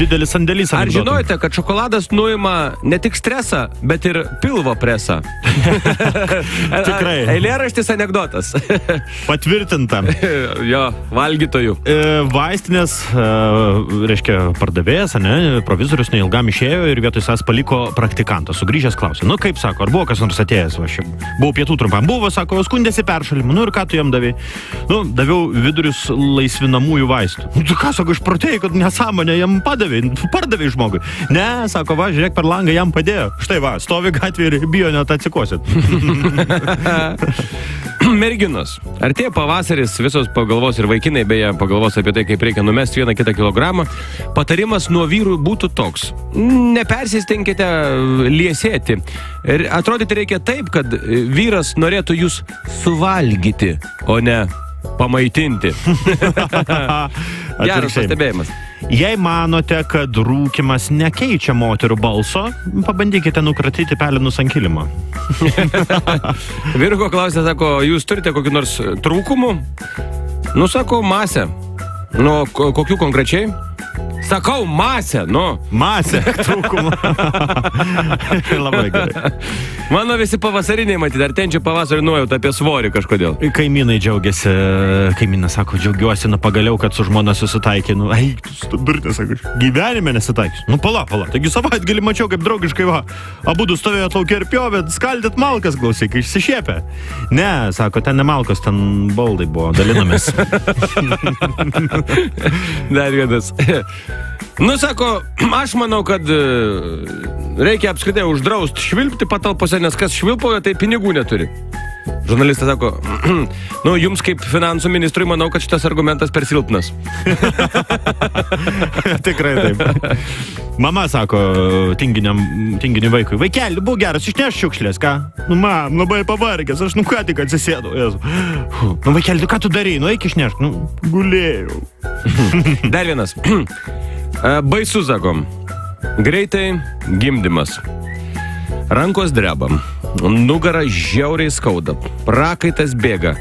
didelis sandėlys. Ar žinojote, kad šokoladas nuima ne tik stresą, bet ir pilvo presą? Tikrai. Eilėraštis anekdotas. Patvirtinta. Jo, valgytojų. Vaistinės, reiškia, pardavėjas, provizorius neilgam išėjo ir vietoj savęs paliko praktikantą. Sugrįžęs klausė, nu kaip sako, ar buvo kas nors atėjęs? Va, buvau pietų trumpam. Buvo, sako, skundėsi peršalimu. Nu ir ką tu jam davai? Nu, daviau vidurius laisvinamųjų vaistų. Nu, tu ką, sako, išprotėjai, kad nesąmonė jam pardavė žmogui. Ne, sako, va, žiūrėk, per langą jam padėjo. Štai va, stovi gatvė ir bijo net atsikosit. Merginos. Artėja pavasaris, visos pagalvos ir vaikinai beje pagalvos apie tai, kaip reikia numesti 1 kitą kilogramą. Patarimas nuo vyrų būtų toks. Nepersistenkite liesėti. Ir atrodyti reikia taip, kad vyras norėtų jūs suvalgyti, o ne pamaitinti. Geras pastebėjimas. Jei manote, kad rūkimas nekeičia moterų balso, pabandykite nukratyti pelinus ant kilimo. Vyruko klausė, sako, jūs turite kokį nors trūkumų? Nu, sako, masę. Nu, kokių konkrečiai? Sakau, masę, nu. Masę, trūkumą. Labai gerai. Mano visi pavasariniai, matyti, ar tenčia pavasarį nuojauta apie svorį kažkodėl. Kaimynai džiaugiasi, kaimynas sako, džiaugiuosi, nu pagaliau, kad su žmona susitaikė. Nu, tu durtė, sako, gyvenime nesitaikys. Nu, pala. Taigi savaitgalį mačiau, kaip draugiškai, va, abudu stovėjot laukia ir pjovėt, skaldėt malkas, klausyk, išsišiepė. Ne, sako, ten ne malkos, ten baldai buvo, dalinamės. Dar vienas. Nu, sako, aš manau, kad reikia apskritai uždrausti švilpti patalpose, nes kas švilpoja, tai pinigų neturi. Žurnalistas sako, nu, jums kaip finansų ministrui, manau, kad šitas argumentas per silpnas. Tikrai taip. Mama sako tinginiui vaikui, vaikeli, buvo geras, išneš šiukšlės, ką? Nu, mam, labai pavargęs, aš ką tik atsisėdau. Nu, vaikeli, ką tu darai? Nu, eik išnešk. Nu, gulėjau. Dar vienas. Baisu, sakom. Greitai gimdymas. Rankos drebam. Nugara žiauriai skauda. Prakaitas bėga.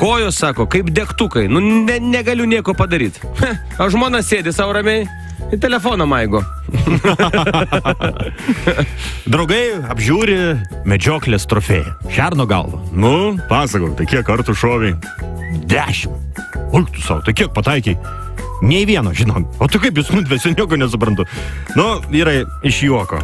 Kojos, sako, kaip degtukai. Nu, negaliu nieko padaryti. O žmona sėdi savo ramiai į telefoną maigo. Draugai apžiūri medžioklės trofėją. Šerno galvą. Nu, pasakau, tai kiek kartų šoviai? 10. Oi, tu savo, tai kiek pataikiai? Nei vieno, žinok. O tu kaip jūs nudvesi, nieko nesuprantu. Nu, vyrai, iš juoko.